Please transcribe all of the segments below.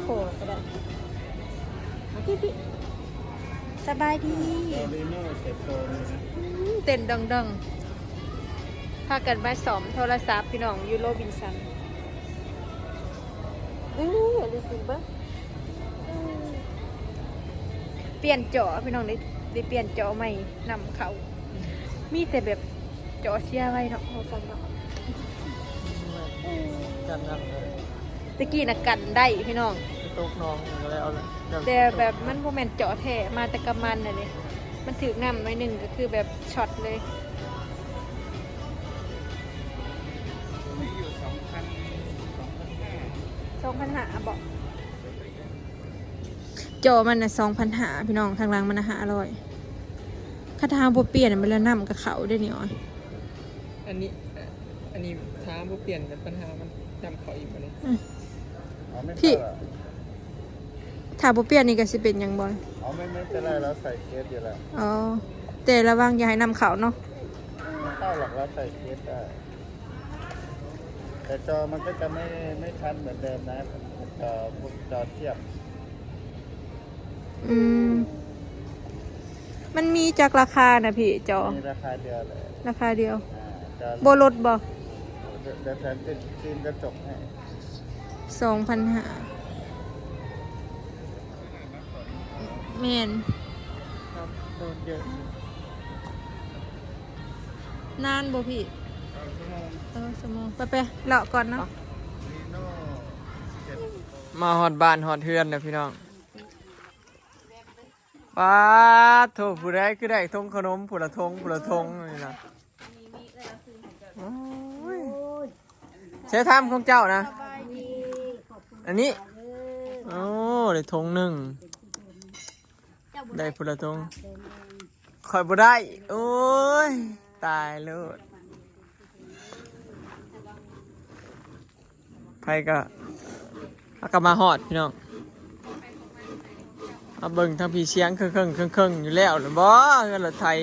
คก็ได้พี่สบายดีเต้นดังๆพากันมาสอมโทรศัพท์พี่น้องยูโรบินสันรู้สึกปะเปลี่ยนจอพี่น้องได้เปลี่ยนจอใหม่นำเขามีแต่แบบจอเสียไว้เนาะเขาฟังเนาะกันนั่นเลย ตะกี้น่ะกันได้พี่น้องตกน้องแล้วแต่แบบมันโมเมนต์เจาะแท้มาแต่กำมันน่ะเลยมันถือน้ำหน่อยหนึ่งก็คือแบบช็อตเลย2,500บอกจอมันน่ะ2,500พี่น้องทางหลังมันน่ะ500ค่าทางบ่เปลี่ยนมันแล้วน้ำกับเขาได้นี่อ๋อยอันนี้ท้าบ่เปลี่ยนแต่ปัญหามันจำเขาอีกบ่นี่พี่ถ้าบ่เปลี่ยนนี่ก็สิเป็นหยังบ่ไม่เป็นไรเราใส่เคสอยู่แล้วอ๋อแต่ระวังอย่าให้นำเขาเนาะไม่เข้าหรอกเราใส่เคสได้แต่จอมันก็จะไม่ชัดเหมือนเดิมนะจอเทียบมันมีจากราคานะพี่จอมีราคาเดียวเลยราคาเดียวโบลดบ่เดี๋ยวแถมติดฟิล์มกระจกให้2,500แม่นครับโดนเยอะนานบ่พี่ชั่วโมงไปเลาะก่อนเนาะมาฮอดบ้านฮอดเฮือนนะพี่น้องป้าโถผู้ใดคือได้ทงขนมผู้ละทงนี่นะใช้ทำของเจ้านะอันนี้โอ้ได้ทงหนึ่งได้ผู้ละทงคอยบ่ได้โอ้ยตายเลยใครก็มาหอดพี่น้องมาเบิ่งทางพี่เชียงเครื่องอยู่แล้วหรือบ่เงินรถไทย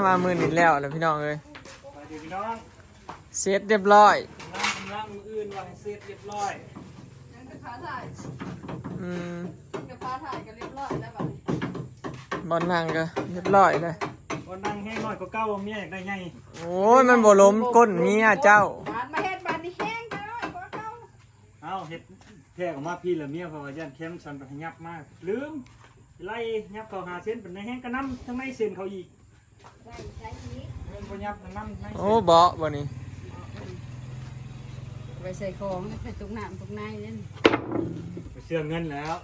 มามือนิดแล้วพี่น้องเลยเสร็จเรียบร้อยล่างมืออื่นวางเสร็จเรียบร้อยฟ้าถ่ายกับฟ้าถ่ายกันเรียบร้อยแล้วแบบบอลนั่งก็เรียบร้อยเลยบอลนั่งแห้งน้อยก็เก้าเมียอยากได้ไงโอ้ยมันบ่ล้มก้นเมียเจ้ามาเฮ็ดบานนี่แห้งกันน้อยกว่าเก่าเอาเฮ็ดแท้ออกมาพี่ละเมียเพราะว่าย่านเข้มชันไปยับมากลืมไล่ยับเขาหาเส้นเป็นในแห้งกระน้ำทั้งในเส้นเขาอีกเงินบ่ยับทั้งน้ำโอ้บ่นี่ไปใส่ของไปตุกน้ำตุกในนั่นไปเชื่อเงินแล้ว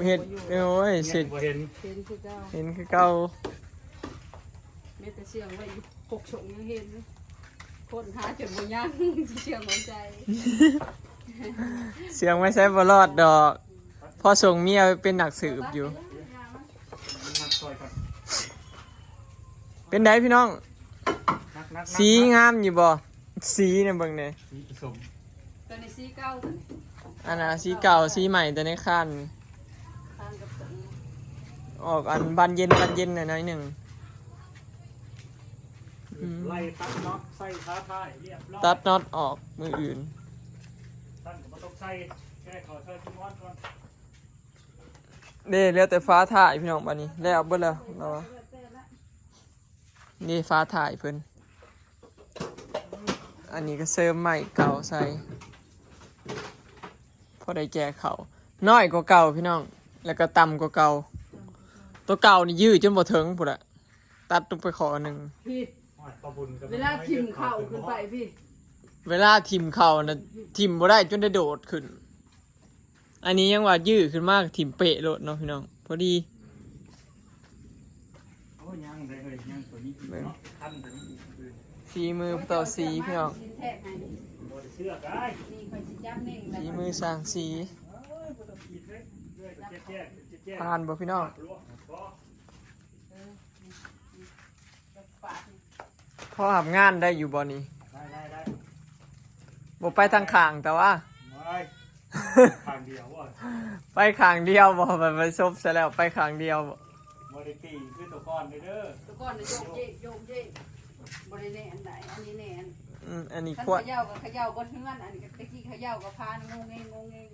เห็ดโอ้ยเสร็จเห็นคือเก่าเม็ดแต่เชื่องไว้หกฉงยังเห็นคนหาจนบ่ยังเชื่องหัวใจเสียงไม่ใช่บอลอดดอกพอส่งเมียเป็นหนักสืบอยู่เป็นไดพี่น้องสีงามอยู่บ่สีเนี่ยเบิ่งเนี่ยสีผสมตัวนี้สีเก่าอันน่ะสีเก่าสีใหม่ตัวนี้คันออกอันบานเย็นหน่อยหนึ่งไล่ตัดน็อตใส่ท้าทายเรียบร้อยตัดน็อตออกมืออื่นตั้งกับต้องใส่แค่ขอใส่ที่มอดก่อนนี่เรียกแต่ฟ้าถ่ายพี่น้องบ้านนี้แล้วเบิ่งแล้วเรานี่ฟ้าถ่ายเพิ่นอันนี้ก็เสริมใหม่เก่าใส่พอได้แก่เขาน้อยกว่าเก่าพี่น้องแล้วก็ต่ำกว่าเก่าตัวเก่านี่ยืดจนบ่ถึงพุ่นอะตัดลงไปขอหนึ่งพี่เวลาทิ่มเข่าขึ้นไปพี่เวลาทิ่มเข่านะทิ่มบ่ได้จนได้โดดขึ้นอันนี้ยังว่ายืดขึ้นมากทิ่มเปะโลดเนาะพี่น้องพอดีสีมือต่อสีพี่น้องสีมือสร้างสีผ่านบ่พี่น้องพอทำงานได้อยู่บ่นี้บ่ไปทางข้างแต่ว่าข้างเดียวว่ะไปข้างเดียวบ่ไปซบซะแล้วไปข้างเดียวบ่บ่ได้ตีคือตัวก้อนเด้อตัวก้อนโยกเยกบ่ได้แน่อันไหนอันนี้แน่ อันนี้ ท่าน ขวด เขย่ากับเขย่าบนเฮือนอันนี้ตะกี้เขย่ากับพานงงเงงงเงง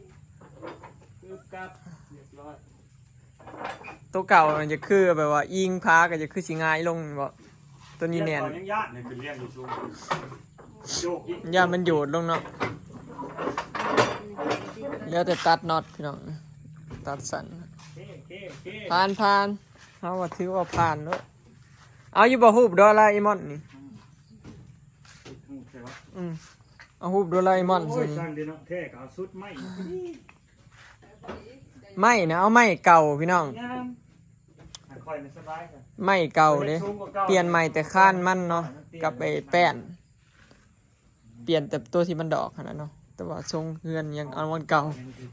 คือกับเรียบร้อย ตัวเก่ามันจะคือแบบว่าอิงพาก็จะคือสิง่ายลงบ่ตัวนี้แน่น ยังยากเนี่ยคือเลี้ยงอยู่สูงโยกอีก อย่ามันโยดลงเนาะแล้วแต่ตัดน็อตพี่น้องตัดสัน เค ผ่านเอาว่าถือว่าผ่านเนาะเอาอยู่บ่ฮูบโดราเอมอนนี่เอาฮูบโดราเอมอน โอ้ สิ ยสั่นเดี๋ยวเนาะแท้ก็เอาสุดไม้ ไม่นะเอาไม่เก่าพี่น้อง งามคอยสบายค่ะ ไม่เก่าเด้เปลี่ยนใหม่แต่ข้านมันเนาะกับไอ้แป้นเปลี่ยนแต่ตัวที่มันดอกขนาดเนาะแต่ว่าทรงเฮือนยังเอาวันเก่า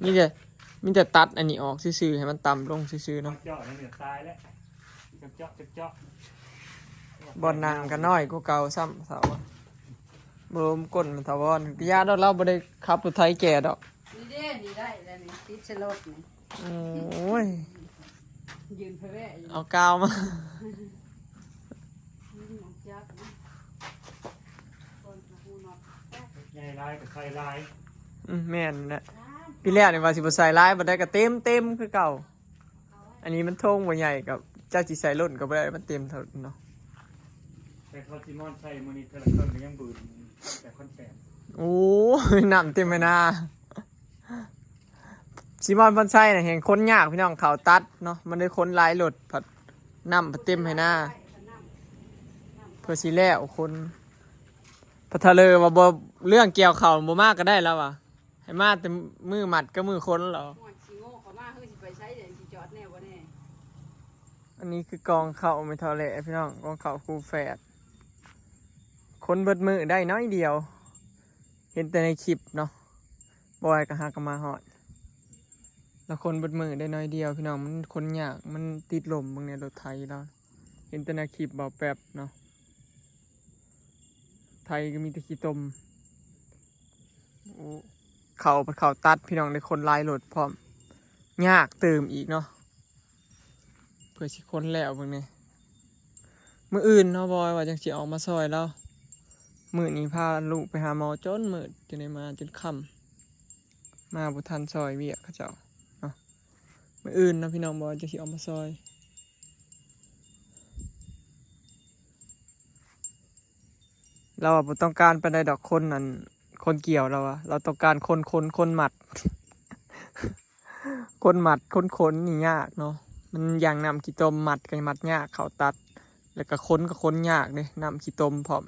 มีแต่ตัดอันนี้ออกซื่อๆให้มันต่ำลงซื่อๆเนาะ เจาะเนี่ยตายแล้วเจาะ บอลนางกันน้อยกูเก่าซ้ำเสาบรมก้นมันถาวรญาติเราบ่ได้ขับรถไทยแก่ดอก นี่เด้นี่ได้แล้วนี่ติดสลดนี่ โอ้ย ยืนเพื่ออยู่ เอากาวมา จักคนหูนอด ใหญ่ลายกับใครลาย แม่นนะพี่แรกนี่ว่าสิบ่ใส่ร้ายบ่ได้ก็เต็มคือเก่าอันนี้มันทงบ่ใหญ่กับเจ้าสิใส่ล้นก็บ่ได้มันเต็มเท่าเนาะ แต่เขาจิมอนใส่มูนิเตอร์เครื่องยังบืนแต่คอนแทน โอ้ยน้ำเต็มไปหน้าซิมอนบอนไซน่ะเห็นคนยากพี่น้องเขาตัดเนาะมันได้คนหลายรถผัดน้ำผัดเต็มให้หน้าเพื่อสิแล้วคนพัทะเลว่าบ่เรื่องเกี่ยวเข่าบ่มากก็ได้แล้วอ่ะให้มาแต่มือหมัดก็มือคนเหรอ ม่วนสิโง่เขามาเฮ้ยสิไปใช้เดี๋ยวสิจอดแน่บ่แน่ อันนี้คือกองเข่าไม่เท่าแหละพี่น้องกองเข่าคูแฝดคนเบิดมือได้น้อยเดียว เห็นแต่ในคลิปเนาะบอยก็หากนมาหอดแล้วคนเบิดมือได้น้อยเดียวพี่น้องมันคนยากมันติดลมบางเนี่ยรถไทยแล้วเห็นแต่ในคลิปเบาแป๊บเนาะไทยก็มีแต่ขี้ตมโอ้เขาตัดพี่น้องได้คนลายรถพร้อมยากเติมอีกเนาะเพื่อสิคนแล้วบางเนี่ยมื้ออื่นเนาะบอยว่าจังสิออกมาซอยแล้วมื้อนี้พาลูกไปหาหมอจนมื้อจนได้มาจนค่ำมาบ่ทันซอยเวียกเขาเจ้าเนาะมื้ออื่นเนาะพี่น้องบอยจังสิออกมาซอยเราบ่ต้องการปานใดดอกคนนั่นคนเกี่ยวเราอะเราต้องการคนหมัด คนหมัดคนนี่ยากเนาะมันอย่างนำขี้ตมหมัดกับหมัดยากเขาตัดแล้วก็คนยากเลยนำขี้ตมพร้อม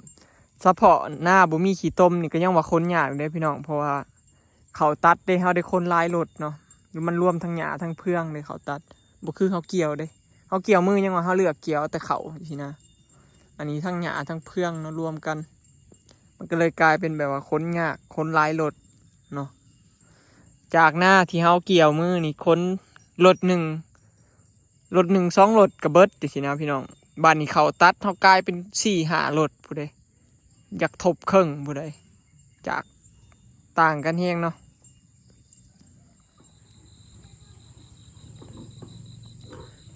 เฉพาะหน้าบ่มีขี้ตมนี่ก็ยังว่าคนยากเลยพี่น้องเพราะว่าเขาตัดได้เฮาได้คนลายรถเนาะมันรวมทั้งหญ้าทั้งเพื่องเลยเขาตัดบ่คือเขาเกี่ยวเด้เขาเกี่ยวมือยังว่าเขาเลือกเกี่ยวแต่เขาสินะอันนี้ทั้งหญ้าทั้งเพื่องเนาะรวมกันมันก็เลยกลายเป็นแบบว่าคนยากคนลายรถเนาะจากหน้าที่เฮาเกี่ยวมือนี่คนรถหนึ่ง2 รถกระเบิดสินะพี่น้องบ้านนี้เขาตัดเขากลายเป็น4-5 รถผู้ใดอยากทบครึ่งผู้ใดจากต่างกันแฮงเนาะ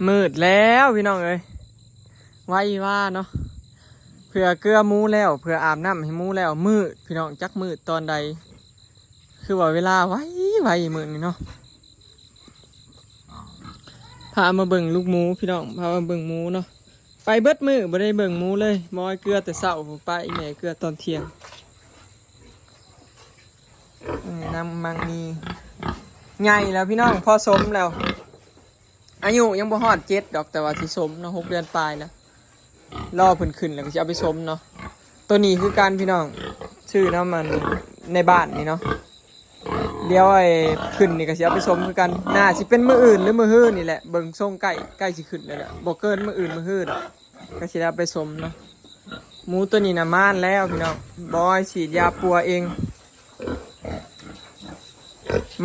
มืดแล้วพี่น้องเอ้ยไว้ว่าเนาะเพื่อเกลือหมูแล้วเพื่ออาบน้ำให้หมูแล้วมืดพี่น้องจักมืดตอนใดคือว่าเวลาไว้มืดนี่เนาะพามาเบิ่งลูกหมูพี่น้องพามาเบิ่งหมูเนาะไปเบิดมือบ่ได้เบิ่งหมูเลยมอยเกลือแต่เช้าไปแม่เกลือตอนเที่ยงน้ำมังมีใหญ่แล้วพี่น้องพอสมแล้วอายุยังบ่ฮอด7ดอกแต่ว่าสิสมเนาะ6 เดือนปลายแล้วรอเพิ่นขึ้นแล้วก็สิเอาไปสมเนาะตัวนี้คือการพี่น้องชื่อน้ำมันในบ้านนี่เนาะเดี๋ยวไอ้ขึ้นนี่ก็สิเอาไปสมคือกันน่าสิเป็นมื้ออื่นหรือมื้อฮื้อนี่แหละเบิ่งทรงใกล้สิขึ้นแล้วแหละบ่เกินมื้ออื่นมื้อฮื้อดอกก็สิเอาไปสมเนาะหมูตัวนี้น่ะม่านแล้วพี่น้องบอยฉีดยาปัวเอง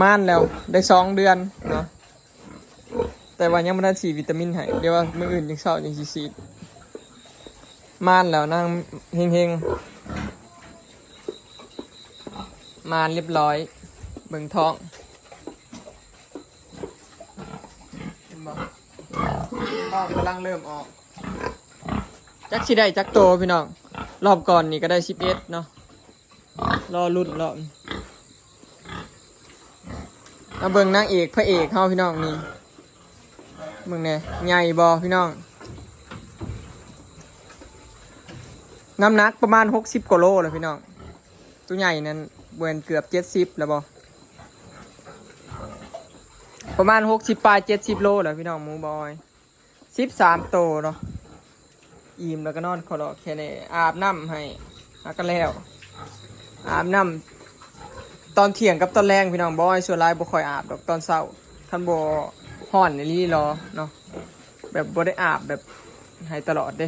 ม่านแล้วได้2 เดือนเนาะแต่ว่ายังบ่ได้ฉีดวิตามินให้เดี๋ยวว่ามื้ออื่นจังเช้าจังสิฉีดม่านแล้วนั่งเฮงๆม่านเรียบร้อยเบิ่งท้องเห็นบ่ท้องกำลังเริ่มออกจักสิได้จักโตพี่น้องรอบก่อนนี่ก็ได้11เนาะ รอรุ่นรอเอาเบิ่งนางเอกพระเอกเฮาพี่น้องนี่เบิ่งแน่ใหญ่บ่พี่น้องน้ำหนักประมาณ60กว่าโลเลยพี่น้องตัวใหญ่นั้นเบิ่นเกือบ70แล้วบ่ประมาณ60ปลาย70โลแล้วพี่น้องหมูบอย13โตเนาะอิ่มแล้วก็นอนขอรอแค่นี้อาบน้ำให้แล้วก็แล้วอาบน้ำตอนเที่ยงกับตอนแรงพี่น้องบอยส่วนหลายบ่ค่อยอาบดอกตอนเช้าท่านบ่ฮ้อนนี่ลีรอเนาะแบบบ่ได้อาบแบบให้ตลอดเด้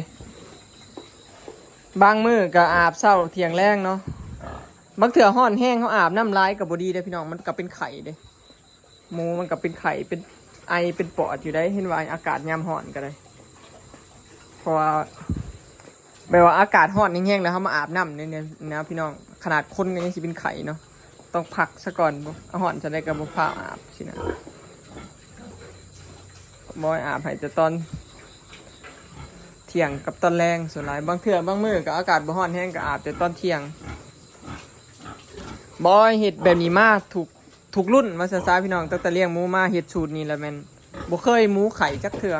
บางมื้อก็อาบเช้าเที่ยงแรงเนาะบางเทื่อฮ้อนแห้งเขาอาบน้ำลายก็บ่ดีเด้พี่น้องมันก็เป็นไข้เด้หมูมันก็เป็นไข้เป็นไอเป็นปอดอยู่ได้เห็นว่าอากาศยามฮ้อนก็ได้เพราะว่าแบบว่าอากาศร้อนแห้งๆแล้วเขามาอาบน้ำเนี่ยนะพี่น้องขนาดคนก็ยังสิเป็นไข่เนาะต้องพักซะก่อนร้อนจะได้กระบอกผ้าอาบสินะบอยอาบให้แต่ตอนเที่ยงกับตอนแรงส่วนหลายบางเทื่อบางมื้อก็อากาศบ่ร้อนแห้งก็อาบแต่ตอนเที่ยงบอยเห็ดแบบนี้มาถูกรุ่นมาซะพี่น้องตั้งแต่เลี้ยงหมูมาเห็ดสูตรนี้แล้วแม่นบ่เคยหมูไข่จักเทื่อ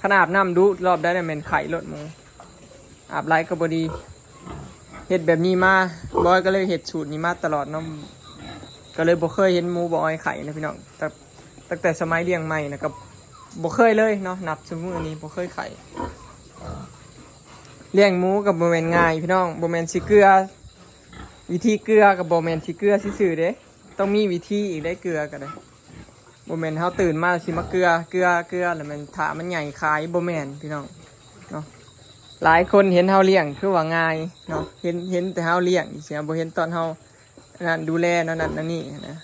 ขนาดน้ำดูรอบได้แต่เป็นไข่ลดหมูอาบไร้ก็บดีเห็ดแบบนี้มาบอยก็เลยเห็ดสูตรนี้มาตลอดเนาะก็เลยบ่เคยเห็นหมูบอยไข่นะพี่น้องตั้งแต่สมัยเลี้ยงใหม่นะก็บ่เคยเลยเนาะนับชั่วโมงนี้บ่เคยไข่เลี้ยงหมูกับบ่แม่นง่ายพี่น้องบ่แม่นสิเกลือวิธีเกลือกับบ่แม่นสิเกลือซื่อๆเด้ต้องมีวิธีอีกได้เกลือกันเลยบ่แม่นเฮาตื่นมาสิมาเกลือแล้วมันถามันใหญ่คายบ่แม่นพี่น้องเนาะหลายคนเห็นเฮาเลี้ยงคือว่าง่ายเนาะเห็นแต่เฮาเลี้ยงเสียบ่เห็นตอนเฮานั่นดูแลนั่นนี่นะ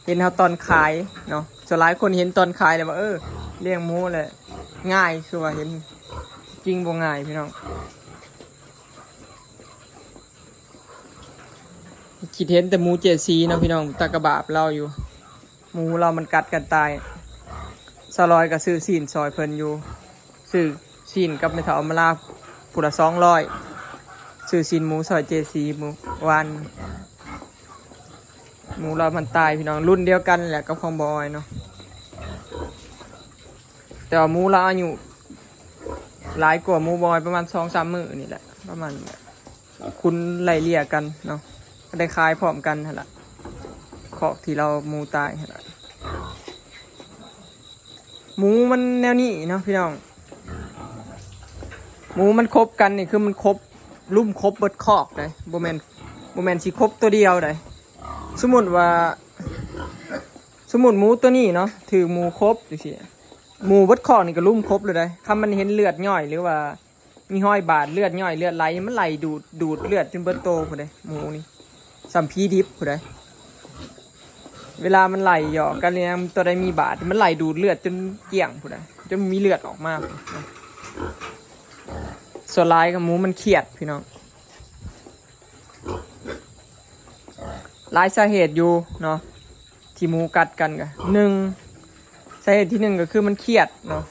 เห็นเฮาตอนขายเนาะส่วนหลายคนเห็นตอนขายแล้วว่าเลี้ยงหมูแหละง่ายคือว่าเห็นจริงบ่ง่ายพี่น้องคิดเห็นแต่หมูเจ็ดสีเนาะพี่น้องตะกะบาบเราอยู่หมูเรามันกัดกันตายสลอยกับซื้อซีนซอยเพิ่นอยู่ซื้อซีนกับเมทัลมาลาผู้ละ200ซื้อซีนหมูซอยเจซีหมูวันหมูเรามันตายพี่น้องรุ่นเดียวกันแหละกับของบอยเนาะแต่ว่าหมูเราอายุหลายกว่าหมูบอยประมาณ2-3 มื้อนี่แหละประมาณคุณไล่เลี่ยกันเนาะได้คลายพร้อมกันหั่นล่ะขอกที่เราหมูตายหั่นล่ะหมูมันแนวนี้เนาะพี่น้องหมูมันครบกันนี่คือมันครบลุ่มครบเบิดคอกเลยโบแมนสิครบตัวเดียวเลยสมมุติหมูตัวนี้เนาะถือหมูครบดูสิหมูเบิดคอกนี่ก็ลุ่มครบเลยคำมันเห็นเลือดย่อยหรือว่ามีห้อยบาดเลือดย่อยเลือดไหลมันไหลดูดเลือดจนเบิดโตผู้ใดหมูนี่สัมพีดิบผู้ใดเวลามันไหลหยอกกันเนี่ยตัวใดมีบาดมันไหลดูดเลือดจนเกี่ยงผู้ใดจนมีเลือดออกมาส่วนลายกับหมูมันเครียดพี่น้องหลายสาเหตุอยู่เนาะที่หมูกัดกันกันสาเหตุที่1ก็คือมันเครียดเนาะ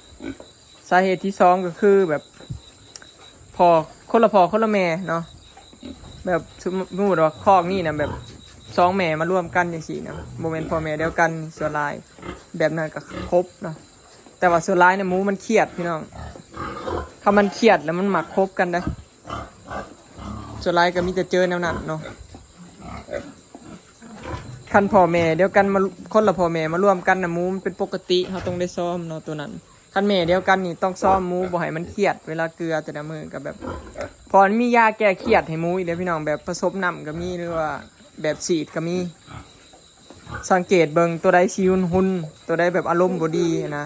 สาเหตุที่2ก็คือแบบคนละแม่เนาะแบบสมมติว่าคอกนี่นะแบบ2 แม่มาร่วมกันอย่างสี่นะโมเมนต์พ่อแม่เดียวกันส่วนลายแบบนั้นก็ครบเนาะแต่ว่าส่วนลายเนี่ยหมูมันเครียดพี่น้องถ้ามันเครียดแล้วมันหมักครบกันได้ส่วนลายก็มีแต่เจอแนวนั้นเนาะคันพ่อแม่เดียวกันมาคนละพ่อแม่มาร่วมกันนะหมูมันเป็นปกติเขาต้องได้ซ้อมเนาะตัวนั้นคันแม่เดียวกันนี่ต้องซ้อมหมูบ่ให้มันเครียดเวลาเกลือแต่ละมือกับแบบพอมียาแก้เครียดให้หมูอีกเลยพี่น้องแบบผสมน้ำก็มีหรือว่าแบบฉีดก็มีสังเกตเบิ่งตัวใดซีหุ่นตัวใดแบบอารมณ์บ่ดีนะ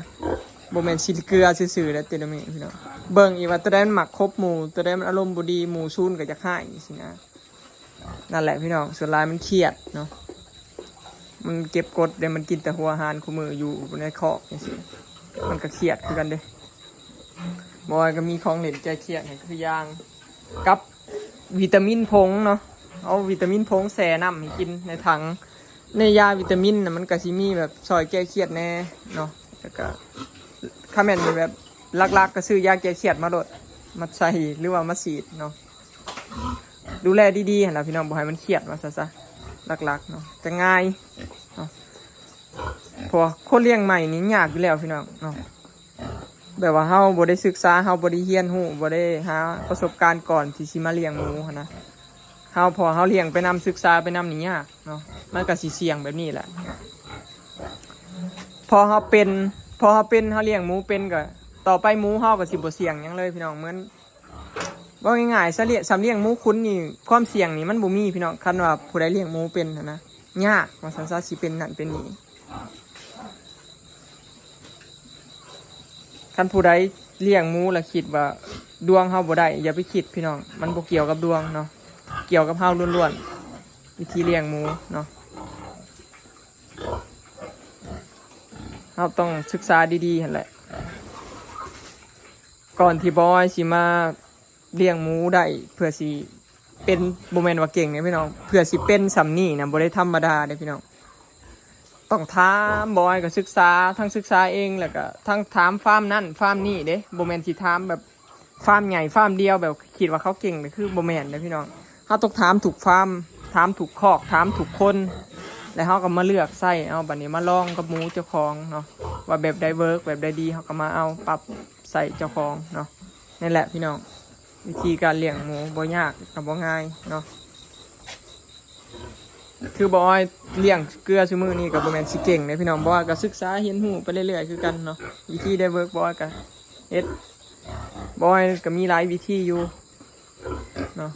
บ่แม่นฉีดเกลือซื่อๆแล้วแต่ละมื้อพี่น้องเบิ่งอีกว่าตัวใดมันหมักครบหมู่ตัวใดมันอารมณ์บ่ดีหมู่ซูนก็จะหายสินะนั่นแหละพี่น้องส่วนลายมันเครียดเนาะมันเก็บกดเดี๋ยวมันกินแต่หัวอาหารคู่มืออยู่ในคอกจังซี่มันก็เครียดคือกันเด้บอยก็มีของเล่นใจเครียดคือยางกับวิตามินผงเนาะเอาวิตามินผงแช่น้ำให้กินในถังในยาวิตามินนะมันก็สิมีแบบซอยแก้เครียดแน่เนาะแล้วก็ถ้าแม่นแบบลักๆก็ซื้อยาแก้เครียดมาโดดมาใส่หรือว่ามาฉีดเนาะ ดูแลดีๆหั่นล่ะพี่น้องบ่ให้มันเครียดว่าซะหลักๆเนาะจะง่ายเนาะเพราะคนเลี้ยงใหม่นี่ยากอยู่แล้วพี่น้องเนาะแบบว่าเฮาบ่ได้ศึกษาเฮาบ่ได้เรียนรู้บ่ได้หาประสบการณ์ก่อนที่สิมาเลี้ยงหมูหั่นนะเฮาพอเฮาเลี้ยงไปนำศึกษาไปนำนี่ยากเนาะมันก็สิเสี่ยงแบบนี้แหละพอเฮาเฮาเลี้ยงหมูเป็นก็ต่อไปหมูเฮาก็สิบ่เสี่ยงหยังเลยพี่น้องเหมือนว่าง่ายๆสำเลี้ยงหมูคุ้นนี่ความเสี่ยงนี่มันบ่มีพี่น้องคันว่าผู้ใดเลี้ยงหมูเป็นนะยากว่าซั่นซะสิเป็นนั่นเป็นนี่คันผู้ใดเลี้ยงหมูแล้วคิดว่าดวงเฮาบ่ได้อย่าไปคิดพี่น้องมันบ่เกี่ยวกับดวงเนาะเกี่ยวกับเฮาล้วนๆวิธีเลี้ยงหมูเนาะเฮาต้องศึกษาดีๆหั่นแหละก่อนที่บอยสิมาเลี้ยงหมูได้เพื่อสิเป็นบ่แม่นว่าเก่งเนี่ยพี่น้องเพื่อสิเป็นสำนี่นะบ่ได้ธรรมดาเด้พี่น้องต้องถามบอยก็ศึกษาทั้งศึกษาเองแล้วก็ทั้งถามฟาร์มนั่นฟาร์มนี่เด้บ่แม่นสิถามแบบฟาร์มใหญ่ฟาร์มเดียวแบบคิดว่าเขาเก่งนี่คือบ่แม่นเด้พี่น้องเฮาต้องถามถูกฟาร์มถามถูกคอกถามถูกคนแล้วเฮาก็มาเลือกใส่เอาบัดนี้มาลองกับหมูเจ้าของเนาะว่าแบบใดเวิร์กแบบใดดีเฮาก็มาเอาปรับใส่เจ้าของเนาะนั่นแหละพี่น้องวิธีการเลี้ยงหมูบ่ยากกับบ่ง่ายเนาะคือบอยเลี้ยงเกลือซุมื้อนี้กับบ่แม่นสิเก่งเด้พี่น้องบอยก็ศึกษาเรียนรู้ไปเรื่อยๆคือกันเนาะวิธีได้เวิร์กบอยก็เฮ็ดบอยก็มีหลายวิธีอยู่เนาะ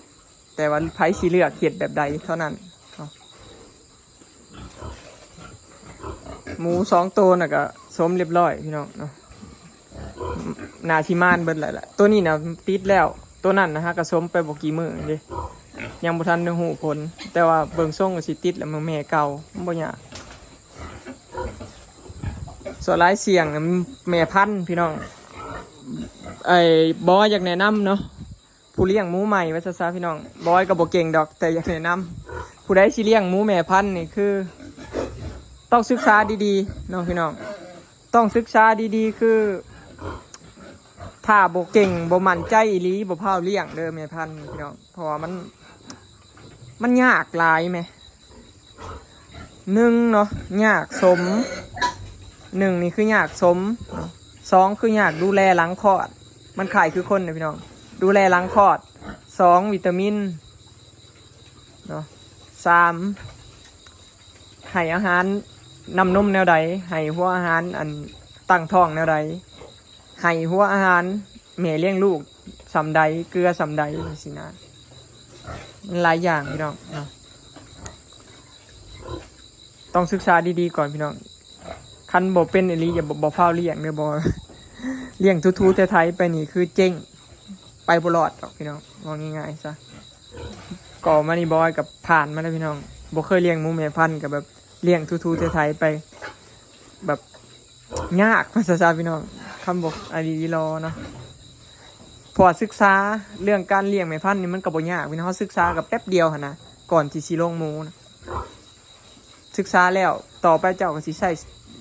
แต่ว่าไผสิเลือกเฮ็ดแบบใดเท่านั้นเนาะหมู2ตัวน่ะก็สมเรียบร้อยพี่น้องเนาะนาชิมานเบิดเลยล่ะตัวนี้นะติดแล้วตัวนั้นนะฮะกระสมไปบอกกี่มือเด้ยังบ่ทันได้หูผลแต่ว่าเบิ่งส่งก็สิติดแล้วมันแม่เก่าบ่ยากส่วนหลายเสียงนะแม่พันธุ์พี่น้องบอยอยากแนะนำเนาะผู้เลี้ยงหมูใหม่ว่าซะพี่น้องบอยก็บ่เก่งดอกแต่อยากแนะนำผู้ใดสิเลี้ยงหมูแม่พันธุ์นี่คือต้องศึกษาดีๆเนาะพี่น้องต้องศึกษาดีๆคือถ้าบ่เก่งบ่มั่นใจอีหลีบ่พาเลี้ยงเด้อแม่พันธุ์พี่น้องเพราะว่ามันยากหลายแม่1เนาะยากสม1นี่คือยากสม2คือยากดูแลหลังคลอดมันขายคือคนนะพี่น้องดูแลหลังคลอด2วิตามินเนาะ3ให้อาหารนำนมแนวใดให้หัวอาหารอันตั้งท้องแนวใดให้หัวอาหารแม่เลี้ยงลูกสำใดเกลือสำใดสินะมันหลายอย่างพี่น้องเนาะต้องศึกษาดีๆก่อนพี่น้องคันบ่เป็นอีหลีอย่าบ่เฝ้าเลี้ยงเด้อบ่เลี้ยงทูๆไทยๆไปนี่คือเจ๊งไปบ่รอดหรอกพี่น้องว่าง่ายๆซะก่อมานี่บอยกับผ่านมาแล้วพี่น้องบ่เคยเลี้ยงหมูแม่พันธุ์กับแบบเลี้ยงทูๆไทยๆไปแบบยากภาษาพี่น้องคำบอกอดีรอเนาะพอศึกษาเรื่องการเลี้ยงแม่พันธุ์นี่มันก็บ่ยากพี่น้องเขาศึกษากับแป๊บเดียวหั่นนะก่อนที่สิลงหมูนะศึกษาแล้วต่อไปเจ้าก็สิใช้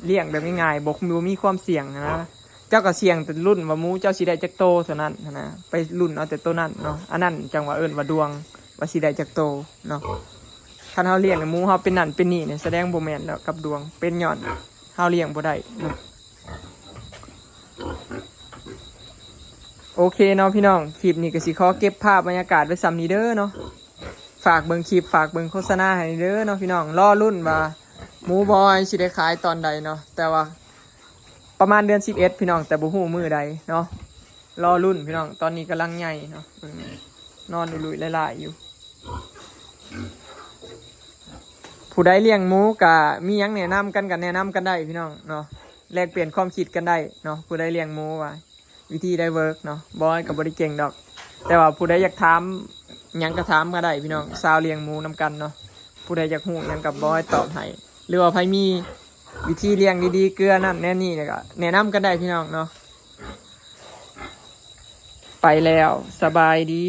เลี้ยงแบบง่ายๆบ่มีความเสี่ยงนะเจ้าก็เสี่ยงแต่รุ่นว่าหมูเจ้าสิได้จักโตเท่านั้นนะไปรุ่นเอาแต่ตัวนั้นเนาะอันนั้นจังว่าเอิ้นว่าดวงว่าสิได้จักโตเนาะคันเฮาเลี้ยงหมูเฮาเป็นนั่นเป็นนี่เนี่ยแสดงบ่แม่นแล้วกับดวงเป็นย้อนเฮาเลี้ยงบ่ได้เนาะโอเคเนาะพี่น้องคลิปนี้ก็สิขอเก็บภาพบรรยากาศไว้ซ้ำนี้เด้อเนาะฝากเบิ่งคลิปฝากเบิ่งโฆษณาให้เด้อเนาะพี่น้องรอรุ่นว่าหมูบอยสิได้ขายตอนใดเนาะแต่ว่าประมาณเดือน11พี่น้องแต่บ่ฮู้มื้อใดเนาะรอรุ่นพี่น้องตอนนี้กำลังใหญ่เนาะนอนลุยๆหลายๆอยู่ผู้ใดเลี้ยงหมูก็มีหยังแนะนำกันแนะนำกันได้พี่น้องเนาะแลกเปลี่ยนความคิดกันได้เนาะผู้ใดเลี้ยงหมูว่าวิธีได้เวิร์กเนาะบอยกับบริเก่งดอกแต่ว่าผู้ใดอยากถามยังก็ถามก็ได้พี่น้องสาวเลี้ยงหมูนำกันเนาะผู้ใดอยากหูยังกับบอยตอบให้หรือว่าใครมีวิธีเลี้ยงดีๆเกลือนั่นแน่นี่เนี่ยก็แนะนำกันได้พี่น้องเนาะไปแล้วสบายดี